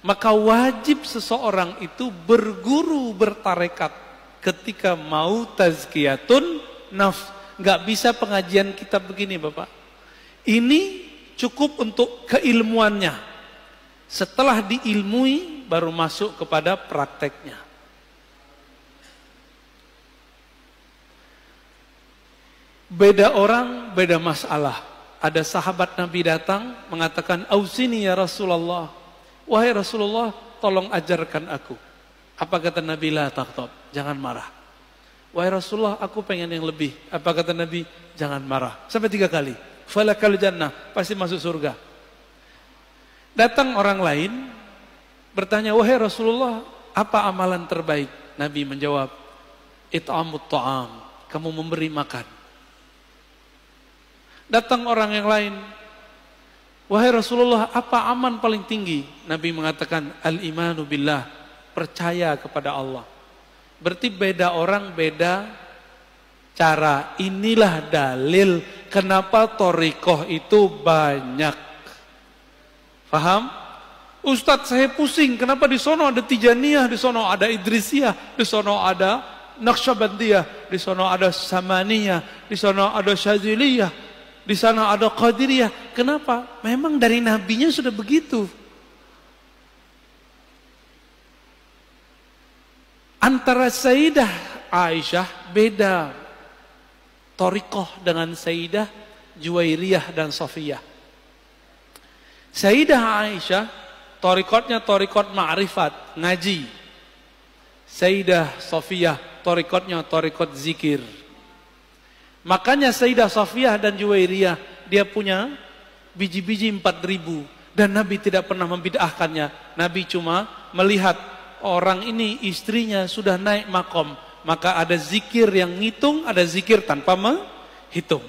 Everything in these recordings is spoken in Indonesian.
Maka wajib seseorang itu berguru bertarekat ketika mau tazkiyatun nafs. Nggak bisa pengajian kita begini Bapak. Ini cukup untuk keilmuannya. Setelah diilmui baru masuk kepada prakteknya. Beda orang, beda masalah. Ada sahabat Nabi datang mengatakan, "Ausini ya Rasulullah." Wahai Rasulullah, tolong ajarkan aku. Apa kata Nabi? La taghdab, jangan marah. Wahai Rasulullah, aku pengen yang lebih. Apa kata Nabi? Jangan marah. Sampai 3 kali. Falakal jannah, pasti masuk surga. Datang orang lain bertanya, "Wahai Rasulullah, apa amalan terbaik?" Nabi menjawab, "It'amut ta'am." Kamu memberi makan. Datang orang yang lain, "Wahai Rasulullah, apa aman paling tinggi?" Nabi mengatakan, "Al-imanu billah." Percaya kepada Allah. Berarti beda orang, beda cara. Inilah dalil kenapa thariqah itu banyak. Paham? Ustadz, saya pusing. Kenapa di sono ada Tijaniyah, di sono ada Idrisiyah, di sono ada Naqsyabandiyah, di sono ada Samaniyah, di sono ada Syadziliyah, di sana ada Qadiriyah. Kenapa? Memang dari nabinya sudah begitu. Antara Sayyidah Aisyah beda thariqah dengan Sayyidah Juwairiyah dan Safiyah. Sayyidah Aisyah thariqatnya thariqat ma'rifat, ngaji. Sayyidah Safiyah thariqatnya thariqat zikir. Makanya Sayyidah Safiyah dan Juwairiyah dia punya biji-biji 4.000 dan Nabi tidak pernah membid'ahkannya. Nabi cuma melihat orang ini istrinya sudah naik makom, maka ada zikir yang ngitung, ada zikir tanpa menghitung.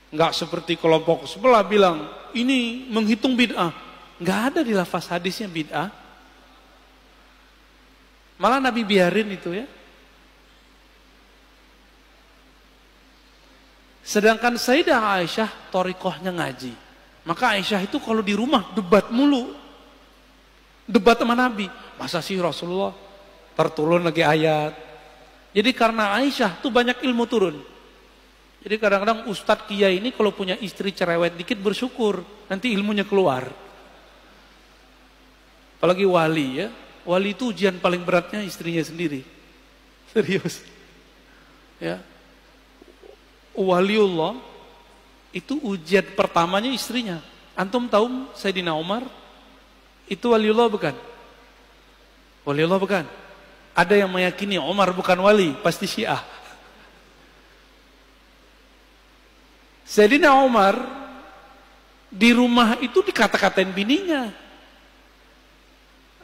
Enggak seperti kelompok sebelah bilang ini menghitung bid'ah. Enggak ada di lafaz hadisnya bid'ah. Malah Nabi biarin itu ya. Sedangkan Sayyidah Aisyah thariqahnya ngaji. Maka Aisyah itu kalau di rumah debat mulu. Debat sama Nabi. Masa sih Rasulullah terturun lagi ayat. Jadi karena Aisyah tuh banyak ilmu turun. Jadi kadang-kadang Ustadz Kiai ini kalau punya istri cerewet dikit bersyukur. Nanti ilmunya keluar. Apalagi wali ya. Wali itu ujian paling beratnya istrinya sendiri. Serius. Ya. Waliullah itu ujian pertamanya istrinya. Antum tahu Sayyidina Umar itu waliullah bukan? Waliullah bukan? Ada yang meyakini Umar bukan wali, pasti Syiah. Sayyidina Umar di rumah itu dikata-katain bininya.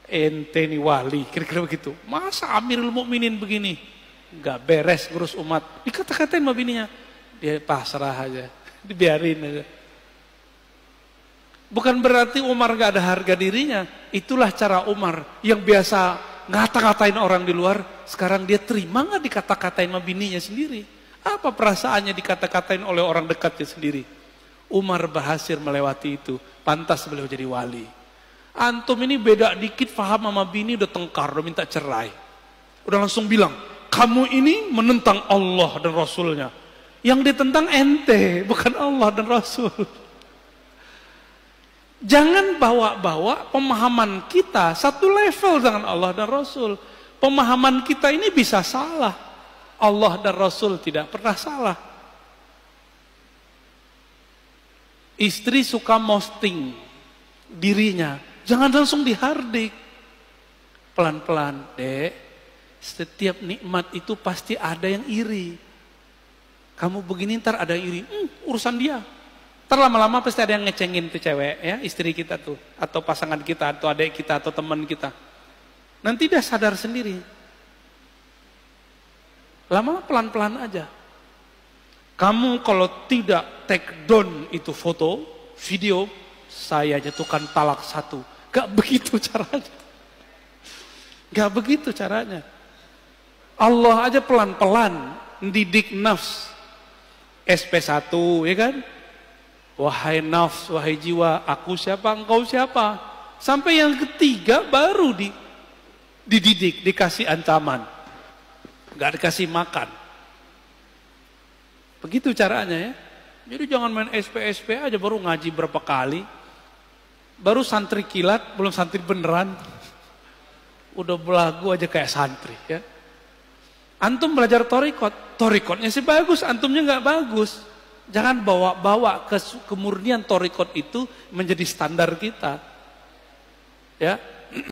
Ente nih wali, kira-kira begitu. Masa Amirul Mukminin begini? Enggak beres ngurus umat. Dikata-katain sama bininya. Dia pasrah aja, dibiarin aja. Bukan berarti Umar gak ada harga dirinya. Itulah cara Umar yang biasa ngata-katain orang di luar. Sekarang dia terima gak dikata-katain sama bininya sendiri? Apa perasaannya dikata-katain oleh orang dekatnya sendiri? Umar berhasil melewati itu. Pantas beliau jadi wali. Antum ini beda dikit paham sama bini udah tengkar, udah minta cerai. Udah langsung bilang, kamu ini menentang Allah dan Rasulnya. Yang ditentang ente, bukan Allah dan Rasul. Jangan bawa-bawa pemahaman kita satu level dengan Allah dan Rasul. Pemahaman kita ini bisa salah. Allah dan Rasul tidak pernah salah. Istri suka posting dirinya, jangan langsung dihardik. Pelan-pelan, Dek. Setiap nikmat itu pasti ada yang iri. Kamu begini ntar ada yang iri, urusan dia. Ntar lama-lama pasti ada yang ngecengin tuh cewek ya, istri kita tuh, atau pasangan kita, atau adik kita, atau teman kita. Nanti dia sadar sendiri. Lama pelan-pelan aja. Kamu kalau tidak take down itu foto, video, saya jatuhkan talak 1. Gak begitu caranya. Gak begitu caranya. Allah aja pelan-pelan mendidik nafs. SP1 ya kan? Wahai nafs, wahai jiwa, aku siapa, engkau siapa? Sampai yang ketiga baru dididik, dikasih ancaman. Nggak dikasih makan. Begitu caranya ya. Jadi jangan main SP aja baru ngaji berapa kali. Baru santri kilat, belum santri beneran. Udah belagu aja kayak santri ya. Antum belajar torikotnya sih bagus, antumnya nggak bagus. Jangan bawa kemurnian torikot itu menjadi standar kita. Ya,